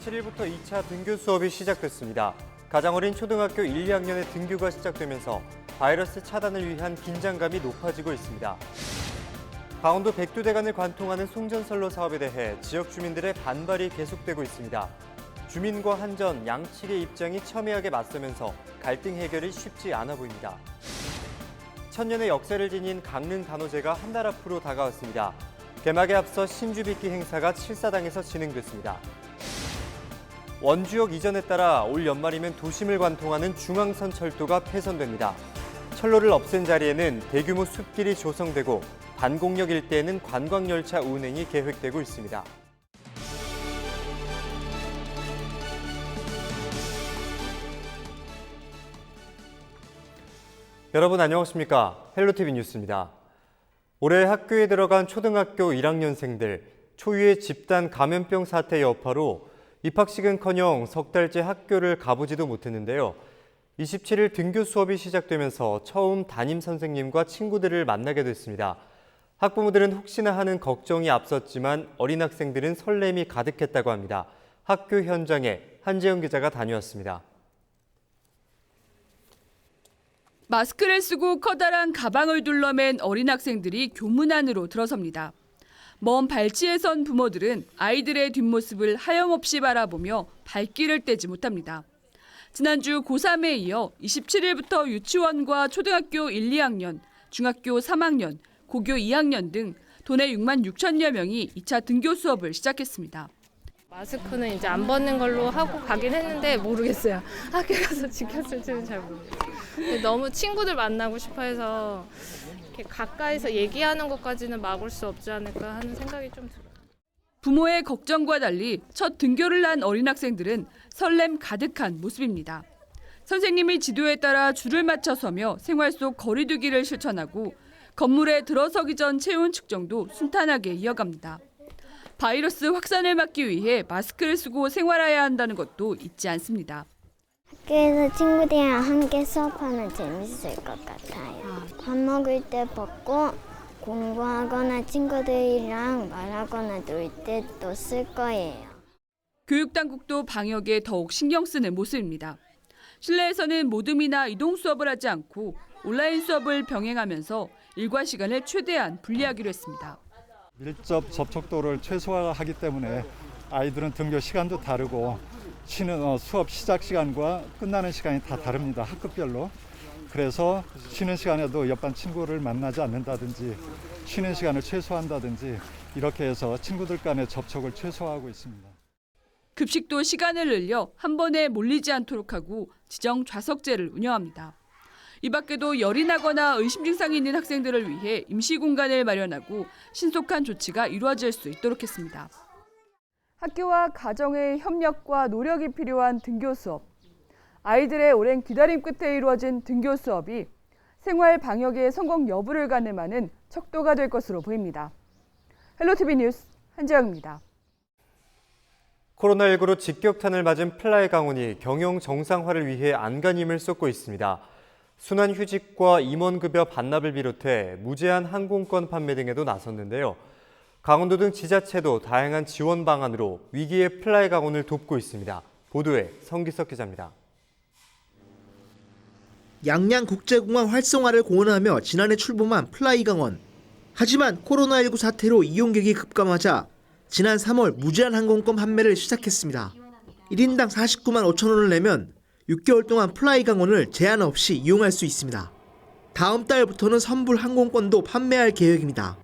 27일부터 2차 등교 수업이 시작됐습니다. 가장 어린 초등학교 1, 2학년의 등교가 시작되면서 바이러스 차단을 위한 긴장감이 높아지고 있습니다. 강원도 백두대간을 관통하는 송전선로 사업에 대해 지역 주민들의 반발이 계속되고 있습니다. 주민과 한전, 양측의 입장이 첨예하게 맞서면서 갈등 해결이 쉽지 않아 보입니다. 천년의 역사를 지닌 강릉 단오제가 한 달 앞으로 다가왔습니다. 개막에 앞서 신주비기 행사가 칠사당에서 진행됐습니다. 원주역 이전에 따라 올 연말이면 도심을 관통하는 중앙선 철도가 폐선됩니다. 철로를 없앤 자리에는 대규모 숲길이 조성되고 반공역 일대에는 관광열차 운행이 계획되고 있습니다. 여러분 안녕하십니까? 헬로티비 뉴스입니다. 올해 학교에 들어간 초등학교 1학년생들 초유의 집단 감염병 사태 여파로 입학식은커녕 석 달째 학교를 가보지도 못했는데요. 27일 등교 수업이 시작되면서 처음 담임 선생님과 친구들을 만나게 됐습니다. 학부모들은 혹시나 하는 걱정이 앞섰지만 어린 학생들은 설렘이 가득했다고 합니다. 학교 현장에 한재영 기자가 다녀왔습니다. 마스크를 쓰고 커다란 가방을 둘러맨 어린 학생들이 교문 안으로 들어섭니다. 먼 발치에 선 부모들은 아이들의 뒷모습을 하염없이 바라보며 발길을 떼지 못합니다. 지난주 고3에 이어 27일부터 유치원과 초등학교 1, 2학년, 중학교 3학년, 고교 2학년 등 도내 6만 6천여 명이 2차 등교 수업을 시작했습니다. 마스크는 이제 안 벗는 걸로 하고 가긴 했는데 모르겠어요. 학교 가서 지켰을지는 잘 모르겠어요. 너무 친구들 만나고 싶어 해서 이렇게 가까이서 얘기하는 것까지는 막을 수 없지 않을까 하는 생각이 좀 들어요. 부모의 걱정과 달리 첫 등교를 한 어린 학생들은 설렘 가득한 모습입니다. 선생님이 지도에 따라 줄을 맞춰 서며 생활 속 거리 두기를 실천하고 건물에 들어서기 전 체온 측정도 순탄하게 이어갑니다. 바이러스 확산을 막기 위해 마스크를 쓰고 생활해야 한다는 것도 잊지 않습니다. 학교에서 친구들이랑 함께 수업하면 재밌을 것 같아요. 밥 먹을 때 벗고 공부하거나 친구들이랑 말하거나 놀 때 또 쓸 거예요. 교육당국도 방역에 더욱 신경 쓰는 모습입니다. 실내에서는 모둠이나 이동 수업을 하지 않고 온라인 수업을 병행하면서 일과 시간을 최대한 분리하기로 했습니다. 밀접 접촉도를 최소화하기 때문에 아이들은 등교 시간도 다르고 쉬는 수업 시작 시간과 끝나는 시간이 다 다릅니다. 학급별로. 그래서 쉬는 시간에도 옆반 친구를 만나지 않는다든지 쉬는 시간을 최소화한다든지 이렇게 해서 친구들 간의 접촉을 최소화하고 있습니다. 급식도 시간을 늘려 한 번에 몰리지 않도록 하고 지정 좌석제를 운영합니다. 이 밖에도 열이 나거나 의심 증상이 있는 학생들을 위해 임시 공간을 마련하고 신속한 조치가 이루어질 수 있도록 했습니다. 학교와 가정의 협력과 노력이 필요한 등교 수업. 아이들의 오랜 기다림 끝에 이루어진 등교 수업이 생활 방역의 성공 여부를 가늠하는 척도가 될 것으로 보입니다. 헬로티비 뉴스 한재영입니다. 코로나19로 직격탄을 맞은 플라이 강원이 경영 정상화를 위해 안간힘을 쏟고 있습니다. 순환휴직과 임원급여 반납을 비롯해 무제한 항공권 판매 등에도 나섰는데요. 강원도 등 지자체도 다양한 지원 방안으로 위기의 플라이 강원을 돕고 있습니다. 보도에 성기석 기자입니다. 양양국제공항 활성화를 공언하며 지난해 출범한 플라이 강원. 하지만 코로나19 사태로 이용객이 급감하자 지난 3월 무제한 항공권 판매를 시작했습니다. 1인당 49만 5천 원을 내면 6개월 동안 플라이 강원을 제한 없이 이용할 수 있습니다. 다음 달부터는 선불 항공권도 판매할 계획입니다.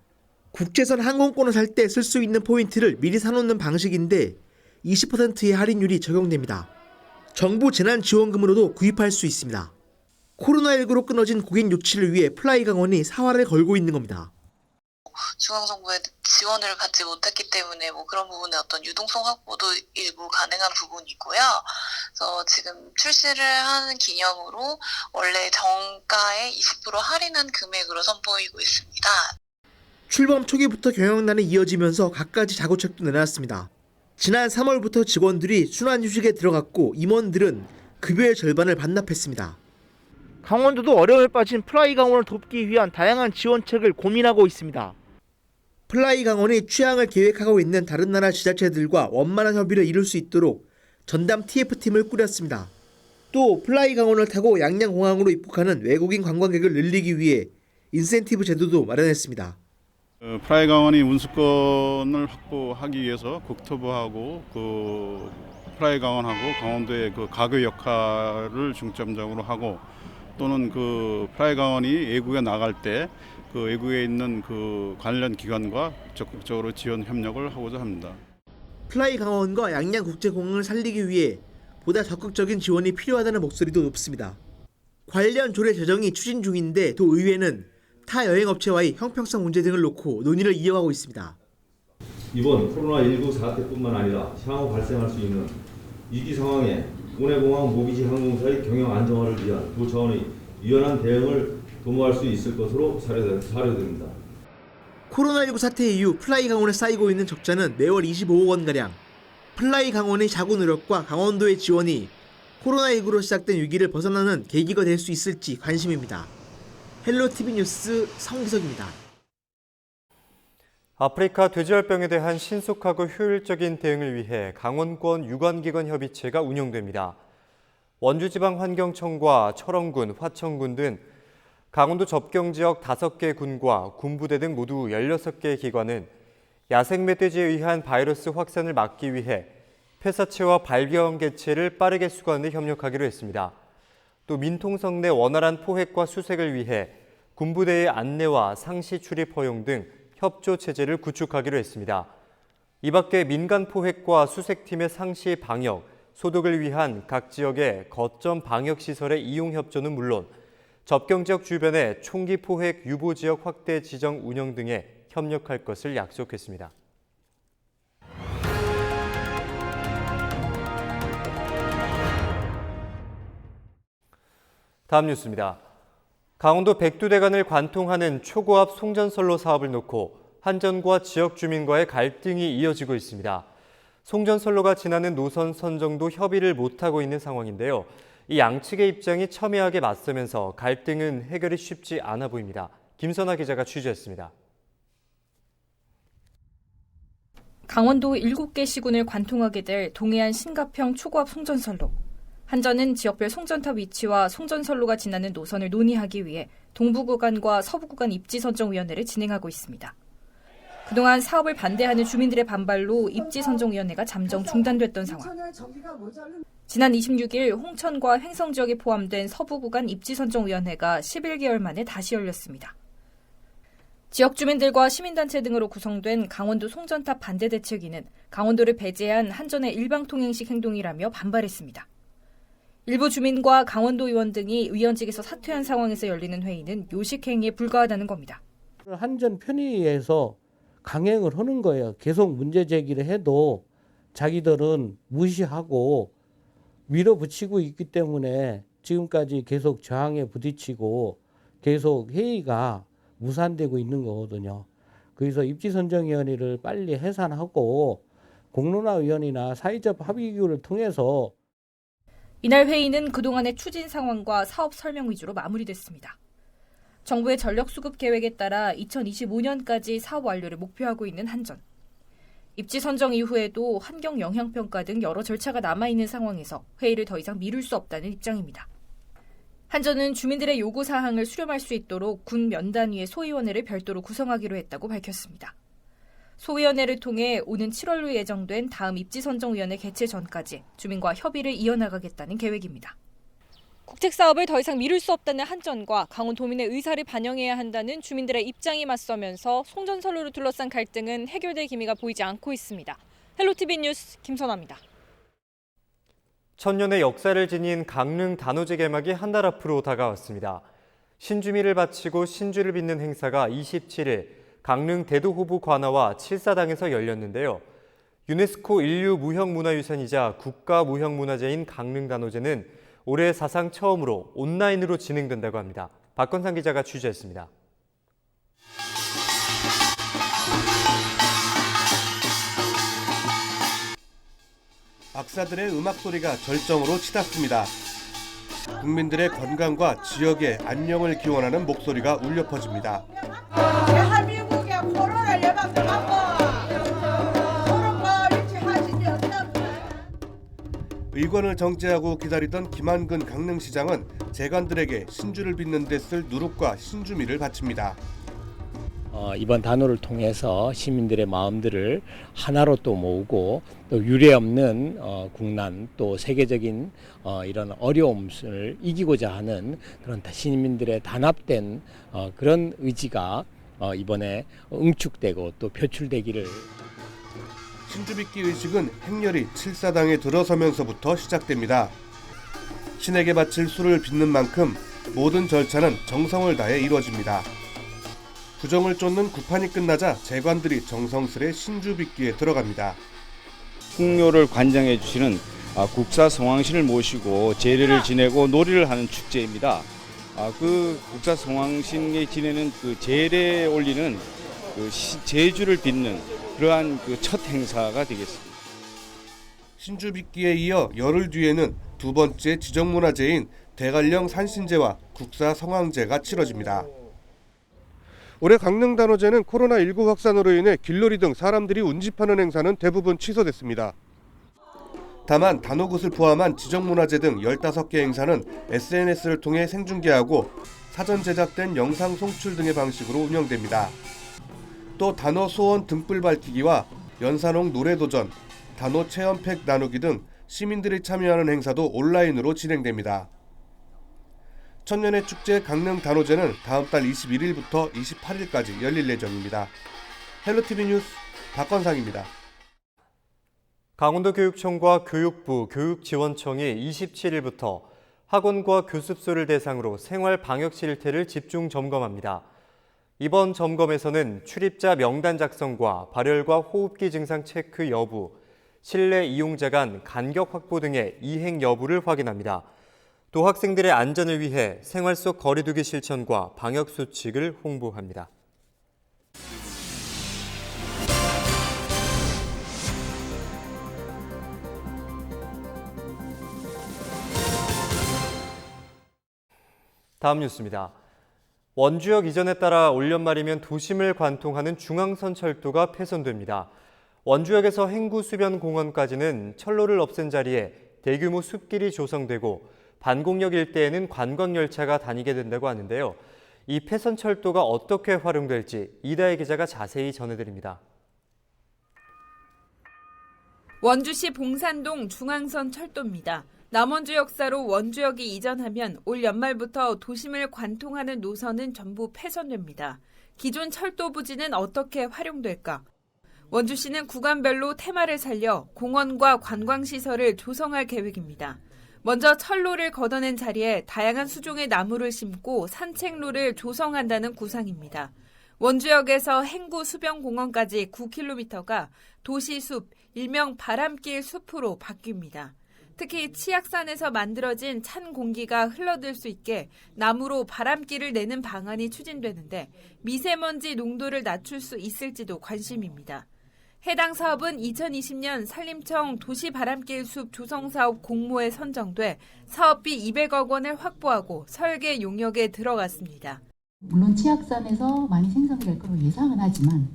국제선 항공권을 살 때 쓸 수 있는 포인트를 미리 사놓는 방식인데 20%의 할인율이 적용됩니다. 정부 재난지원금으로도 구입할 수 있습니다. 코로나19로 끊어진 고객 유치를 위해 플라이 강원이 사활을 걸고 있는 겁니다. 중앙정부의 지원을 받지 못했기 때문에 그런 부분의 어떤 유동성 확보도 일부 가능한 부분이고요. 그래서 지금 출시를 하는 기념으로 원래 정가의 20% 할인한 금액으로 선보이고 있습니다. 출범 초기부터 경영난이 이어지면서 갖가지 자구책도 내놨습니다. 지난 3월부터 직원들이 순환휴직에 들어갔고 임원들은 급여의 절반을 반납했습니다. 강원도도 어려움에 빠진 플라이 강원을 돕기 위한 다양한 지원책을 고민하고 있습니다. 플라이 강원이 취항을 계획하고 있는 다른 나라 지자체들과 원만한 협의를 이룰 수 있도록 전담 TF팀을 꾸렸습니다. 또 플라이 강원을 타고 양양공항으로 입국하는 외국인 관광객을 늘리기 위해 인센티브 제도도 마련했습니다. 플라이 강원이 운수권을 확보하기 위해서 국토부하고 플라이 강원하고 강원도의 가교 역할을 중점적으로 하고 또는 플라이 강원이 외국에 나갈 때 외국에 있는 관련 기관과 적극적으로 지원 협력을 하고자 합니다. 플라이 강원과 양양국제공항을 살리기 위해 보다 적극적인 지원이 필요하다는 목소리도 높습니다. 관련 조례 제정이 추진 중인데 도의회는 타 여행업체와의 형평성 문제 등을 놓고 논의를 이어가고 있습니다. 이번 코로나19 사태뿐만 아니라 향후 발생할 수 있는 위기 상황에 국내공항 모비지 항공사의 경영 안정화를 위한 두 차원의 유연한 대응을 도모할 수 있을 것으로 사료됩니다. 코로나19 사태 이후 플라이 강원에 쌓이고 있는 적자는 매월 25억 원가량. 플라이 강원의 자구 노력과 강원도의 지원이 코로나19로 시작된 위기를 벗어나는 계기가 될 수 있을지 관심입니다. 헬로티비 뉴스 성기석입니다. 아프리카 돼지열병에 대한 신속하고 효율적인 대응을 위해 강원권 유관기관 협의체가 운영됩니다. 원주지방환경청과 철원군, 화천군 등 강원도 접경지역 5개 군과 군부대 등 모두 16개의 기관은 야생멧돼지에 의한 바이러스 확산을 막기 위해 폐사체와 발병 개체를 빠르게 수거하는 데 협력하기로 했습니다. 또 민통성 내 원활한 포획과 수색을 위해 군부대의 안내와 상시 출입 허용 등 협조 체제를 구축하기로 했습니다. 이 밖에 민간 포획과 수색팀의 상시 방역, 소독을 위한 각 지역의 거점 방역 시설의 이용 협조는 물론 접경 지역 주변의 총기 포획 유보 지역 확대 지정 운영 등에 협력할 것을 약속했습니다. 다음 뉴스입니다. 강원도 백두대간을 관통하는 초고압 송전선로 사업을 놓고 한전과 지역 주민과의 갈등이 이어지고 있습니다. 송전선로가 지나는 노선 선정도 협의를 못하고 있는 상황인데요. 이 양측의 입장이 첨예하게 맞서면서 갈등은 해결이 쉽지 않아 보입니다. 김선아 기자가 취재했습니다. 강원도 7개 시군을 관통하게 될 동해안 신갑형 초고압 송전선로. 한전은 지역별 송전탑 위치와 송전선로가 지나는 노선을 논의하기 위해 동부 구간과 서부 구간 입지선정위원회를 진행하고 있습니다. 그동안 사업을 반대하는 주민들의 반발로 입지선정위원회가 잠정 중단됐던 상황. 지난 26일 홍천과 횡성 지역에 포함된 서부 구간 입지선정위원회가 11개월 만에 다시 열렸습니다. 지역 주민들과 시민단체 등으로 구성된 강원도 송전탑 반대대책위는 강원도를 배제한 한전의 일방통행식 행동이라며 반발했습니다. 일부 주민과 강원도 의원 등이 위원직에서 사퇴한 상황에서 열리는 회의는 요식행위에 불과하다는 겁니다. 한전 편의에서 강행을 하는 거예요. 계속 문제 제기를 해도 자기들은 무시하고 밀어붙이고 있기 때문에 지금까지 계속 저항에 부딪히고 계속 회의가 무산되고 있는 거거든요. 그래서 입지선정위원회를 빨리 해산하고 공론화위원회나 사회적 합의기구를 통해서 이날 회의는 그동안의 추진 상황과 사업 설명 위주로 마무리됐습니다. 정부의 전력 수급 계획에 따라 2025년까지 사업 완료를 목표하고 있는 한전. 입지 선정 이후에도 환경 영향평가 등 여러 절차가 남아있는 상황에서 회의를 더 이상 미룰 수 없다는 입장입니다. 한전은 주민들의 요구사항을 수렴할 수 있도록 군 면단위의 소위원회를 별도로 구성하기로 했다고 밝혔습니다. 소위원회를 통해 오는 7월로 예정된 다음 입지선정위원회 개최 전까지 주민과 협의를 이어나가겠다는 계획입니다. 국책사업을 더 이상 미룰 수 없다는 한전과 강원도민의 의사를 반영해야 한다는 주민들의 입장이 맞서면서 송전선로를 둘러싼 갈등은 해결될 기미가 보이지 않고 있습니다. 헬로티비 뉴스 김선아입니다. 천년의 역사를 지닌 강릉 단오제 개막이 한 달 앞으로 다가왔습니다. 신주미를 바치고 신주를 빚는 행사가 27일 강릉 대도호부 관아와 칠사당에서 열렸는데요. 유네스코 인류 무형문화유산이자 국가무형문화재인 강릉 단오제는 올해 사상 처음으로 온라인으로 진행된다고 합니다. 박건상 기자가 취재했습니다. 박사들의 음악 소리가 절정으로 치닫습니다. 국민들의 건강과 지역의 안녕을 기원하는 목소리가 울려 퍼집니다. 대한민국의 코로나 예방 의관을 정지하고 기다리던 김한근 강릉시장은 재관들에게 신주를 빚는 데 쓸 누룩과 신주미를 바칩니다. 이번 단오를 통해서 시민들의 마음들을 하나로 또 모으고 또 유례없는 국난 또 세계적인 이런 어려움을 이기고자 하는 그런 시민들의 단합된 그런 의지가 이번에 응축되고 또 표출되기를. 신주빚기 의식은 행렬이 칠사당에 들어서면서부터 시작됩니다. 신에게 바칠 수를 빚는 만큼 모든 절차는 정성을 다해 이루어집니다. 부정을 쫓는 구판이 끝나자 재관들이 정성스레 신주빚기에 들어갑니다. 풍묘를 관장해 주시는 국사 성황신을 모시고 제례를 지내고 놀이를 하는 축제입니다. 그 국사 성황신에 지내는 그 제례에 올리는 그 제주를 빚는 그러한 그 첫 행사가 되겠습니다. 신주빚기에 이어 열흘 뒤에는 두 번째 지정문화제인 대관령 산신제와 국사 성황제가 치러집니다. 올해 강릉단오제는 코로나19 확산으로 인해 길놀이 등 사람들이 운집하는 행사는 대부분 취소됐습니다. 다만 단오굿을 포함한 지정문화제 등 15개 행사는 SNS를 통해 생중계하고 사전 제작된 영상 송출 등의 방식으로 운영됩니다. 또 단오 소원 등불 밝히기와 연산홍 노래도전, 단오 체험팩 나누기 등 시민들이 참여하는 행사도 온라인으로 진행됩니다. 천년의 축제 강릉 단오제는 다음 달 21일부터 28일까지 열릴 예정입니다. 헬로티비 뉴스 박건상입니다. 강원도교육청과 교육부, 교육지원청이 27일부터 학원과 교습소를 대상으로 생활 방역 실태를 집중 점검합니다. 이번 점검에서는 출입자 명단 작성과 발열과 호흡기 증상 체크 여부, 실내 이용자 간 간격 확보 등의 이행 여부를 확인합니다. 또 학생들의 안전을 위해 생활 속 거리 두기 실천과 방역 수칙을 홍보합니다. 다음 뉴스입니다. 원주역 이전에 따라 올 연말이면 도심을 관통하는 중앙선 철도가 폐선됩니다. 원주역에서 행구수변공원까지는 철로를 없앤 자리에 대규모 숲길이 조성되고 반공역 일대에는 관광열차가 다니게 된다고 하는데요. 이 폐선철도가 어떻게 활용될지 이다혜 기자가 자세히 전해드립니다. 원주시 봉산동 중앙선 철도입니다. 남원주 역사로 원주역이 이전하면 올 연말부터 도심을 관통하는 노선은 전부 폐선됩니다. 기존 철도 부지는 어떻게 활용될까? 원주시는 구간별로 테마를 살려 공원과 관광시설을 조성할 계획입니다. 먼저 철로를 걷어낸 자리에 다양한 수종의 나무를 심고 산책로를 조성한다는 구상입니다. 원주역에서 행구 수변공원까지 9km가 도시숲, 일명 바람길 숲으로 바뀝니다. 특히 치악산에서 만들어진 찬 공기가 흘러들 수 있게 나무로 바람길을 내는 방안이 추진되는데 미세먼지 농도를 낮출 수 있을지도 관심입니다. 해당 사업은 2020년 산림청 도시바람길 숲 조성사업 공모에 선정돼 사업비 200억 원을 확보하고 설계 용역에 들어갔습니다. 물론 치악산에서 많이 생성될 거로 예상은 하지만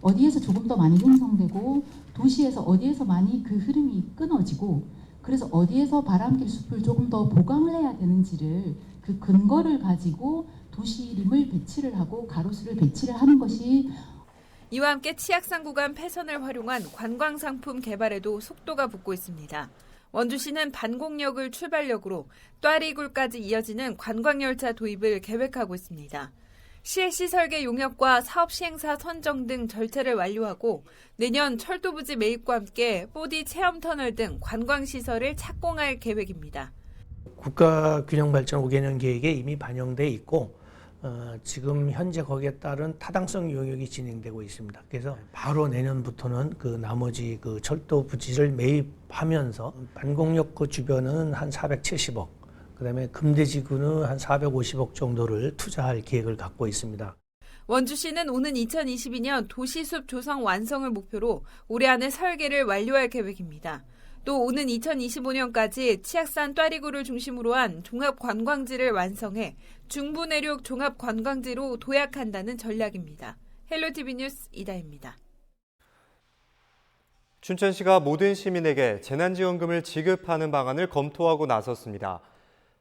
어디에서 조금 더 많이 생성되고 도시에서 어디에서 많이 그 흐름이 끊어지고 그래서 어디에서 바람길 숲을 조금 더 보강을 해야 되는지를 그 근거를 가지고 도시림을 배치를 하고 가로수를 배치를 하는 것이 이와 함께 치악산 구간 폐선을 활용한 관광상품 개발에도 속도가 붙고 있습니다. 원주시는 반공역을 출발역으로 또아리굴까지 이어지는 관광열차 도입을 계획하고 있습니다. 시행시 설계 용역과 사업 시행사 선정 등 절차를 완료하고 내년 철도부지 매입과 함께 4D 체험터널 등 관광시설을 착공할 계획입니다. 국가균형발전 5개년 계획에 이미 반영돼 있고 지금 현재 거기에 따른 타당성 용역이 진행되고 있습니다. 그래서 바로 내년부터는 그 나머지 그 철도 부지를 매입하면서 반공역 그 주변은 한 470억, 그다음에 금대지구는 한 450억 정도를 투자할 계획을 갖고 있습니다. 원주시는 오는 2022년 도시숲 조성 완성을 목표로 올해 안에 설계를 완료할 계획입니다. 또 오는 2025년까지 치악산 또아리굴을 중심으로 한 종합관광지를 완성해 중부내륙 종합관광지로 도약한다는 전략입니다. 헬로티비 뉴스 이다혜입니다. 춘천시가 모든 시민에게 재난지원금을 지급하는 방안을 검토하고 나섰습니다.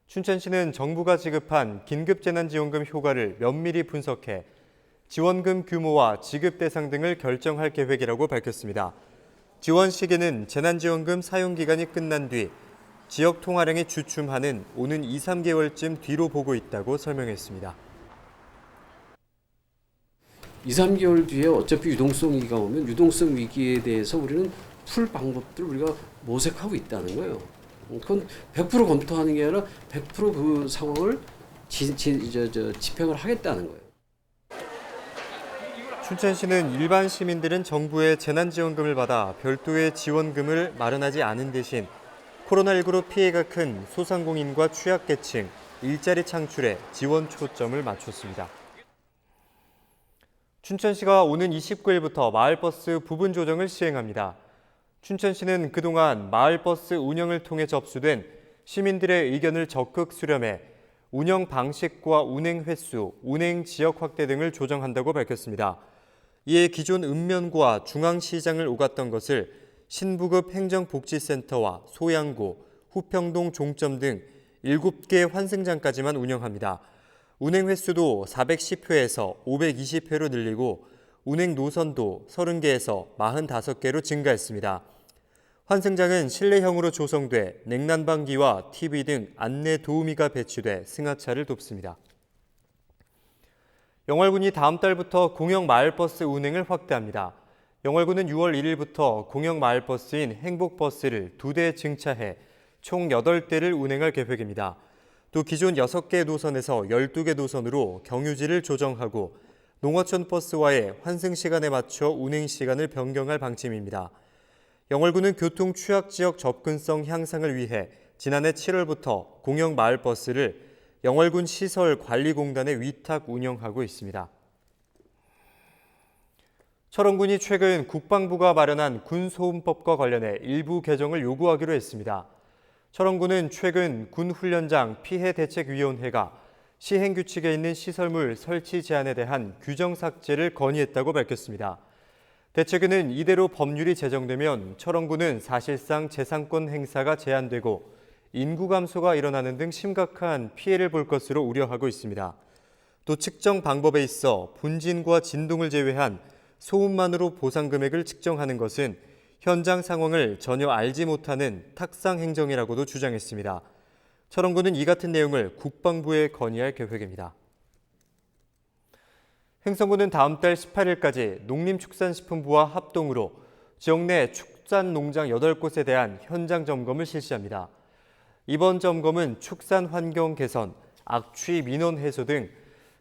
춘천시는 정부가 지급한 긴급재난지원금 효과를 면밀히 분석해 지원금 규모와 지급 대상 등을 결정할 계획이라고 밝혔습니다. 지원 시기는 재난지원금 사용기간이 끝난 뒤 지역 통화량이 주춤하는 오는 2, 3개월쯤 뒤로 보고 있다고 설명했습니다. 2, 3개월 뒤에 어차피 유동성 위기가 오면 유동성 위기에 대해서 우리는 풀 방법들을 우리가 모색하고 있다는 거예요. 그건 100% 검토하는 게 아니라 100% 그 상황을 집행을 하겠다는 거예요. 춘천시는 일반 시민들은 정부의 재난지원금을 받아 별도의 지원금을 마련하지 않은 대신 코로나19로 피해가 큰 소상공인과 취약계층, 일자리 창출에 지원 초점을 맞췄습니다. 춘천시가 오는 29일부터 마을버스 부분 조정을 시행합니다. 춘천시는 그동안 마을버스 운영을 통해 접수된 시민들의 의견을 적극 수렴해 운영 방식과 운행 횟수, 운행 지역 확대 등을 조정한다고 밝혔습니다. 이에 기존 읍면구와 중앙시장을 오갔던 것을 신부급 행정복지센터와 소양구, 후평동 종점 등 7개 환승장까지만 운영합니다. 운행 횟수도 410회에서 520회로 늘리고 운행 노선도 30개에서 45개로 증가했습니다. 환승장은 실내형으로 조성돼 냉난방기와 TV 등 안내 도우미가 배치돼 승하차를 돕습니다. 영월군이 다음 달부터 공영 마을버스 운행을 확대합니다. 영월군은 6월 1일부터 공영 마을버스인 행복버스를 2대 증차해 총 8대를 운행할 계획입니다. 또 기존 6개 노선에서 12개 노선으로 경유지를 조정하고 농어촌 버스와의 환승 시간에 맞춰 운행 시간을 변경할 방침입니다. 영월군은 교통 취약 지역 접근성 향상을 위해 지난해 7월부터 공영 마을버스를 영월군 시설관리공단에 위탁 운영하고 있습니다. 철원군이 최근 국방부가 마련한 군소음법과 관련해 일부 개정을 요구하기로 했습니다. 철원군은 최근 군훈련장 피해대책위원회가 시행규칙에 있는 시설물 설치 제한에 대한 규정 삭제를 건의했다고 밝혔습니다. 대책위는 이대로 법률이 제정되면 철원군은 사실상 재산권 행사가 제한되고 인구 감소가 일어나는 등 심각한 피해를 볼 것으로 우려하고 있습니다. 또 측정 방법에 있어 분진과 진동을 제외한 소음만으로 보상 금액을 측정하는 것은 현장 상황을 전혀 알지 못하는 탁상 행정이라고도 주장했습니다. 철원군은 이 같은 내용을 국방부에 건의할 계획입니다. 행성군은 다음 달 18일까지 농림축산식품부와 합동으로 지역 내 축산농장 8곳에 대한 현장 점검을 실시합니다. 이번 점검은 축산 환경 개선, 악취 민원 해소 등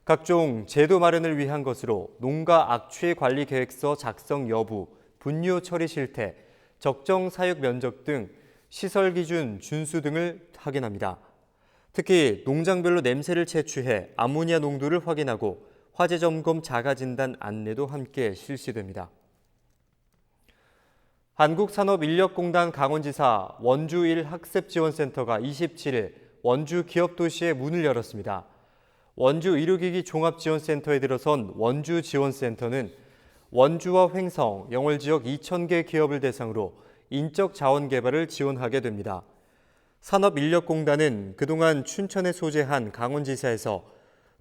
각종 제도 마련을 위한 것으로 농가 악취 관리 계획서 작성 여부, 분뇨 처리 실태, 적정 사육 면적 등 시설 기준 준수 등을 확인합니다. 특히 농장별로 냄새를 채취해 아모니아 농도를 확인하고 화재 점검 자가 진단 안내도 함께 실시됩니다. 한국산업인력공단 강원지사 원주 1학습지원센터가 27일 원주 기업도시에 문을 열었습니다. 원주 의료기기 종합지원센터에 들어선 원주지원센터는 원주와 횡성, 영월 지역 2,000개 기업을 대상으로 인적 자원 개발을 지원하게 됩니다. 산업인력공단은 그동안 춘천에 소재한 강원지사에서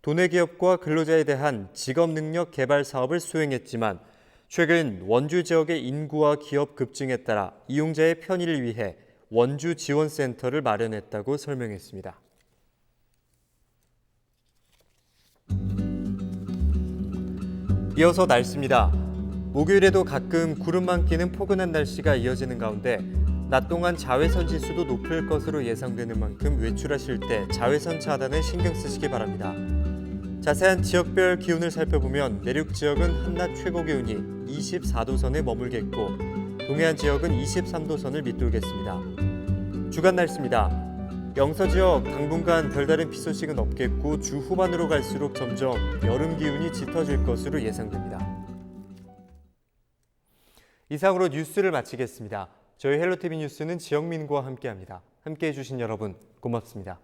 도내 기업과 근로자에 대한 직업 능력 개발 사업을 수행했지만 최근 원주 지역의 인구와 기업 급증에 따라 이용자의 편의를 위해 원주 지원센터를 마련했다고 설명했습니다. 이어서 날씨입니다. 목요일에도 가끔 구름만 끼는 포근한 날씨가 이어지는 가운데 낮 동안 자외선 지수도 높을 것으로 예상되는 만큼 외출하실 때 자외선 차단에 신경 쓰시기 바랍니다. 자세한 지역별 기온을 살펴보면 내륙 지역은 한낮 최고 기온이 24도 선에 머물겠고 동해안 지역은 23도 선을 밑돌겠습니다. 주간 날씨입니다. 영서 지역 당분간 별다른 비 소식은 없겠고 주 후반으로 갈수록 점점 여름 기운이 짙어질 것으로 예상됩니다. 이상으로 뉴스를 마치겠습니다. 저희 헬로티비 뉴스는 지역민과 함께합니다. 함께해 주신 여러분 고맙습니다.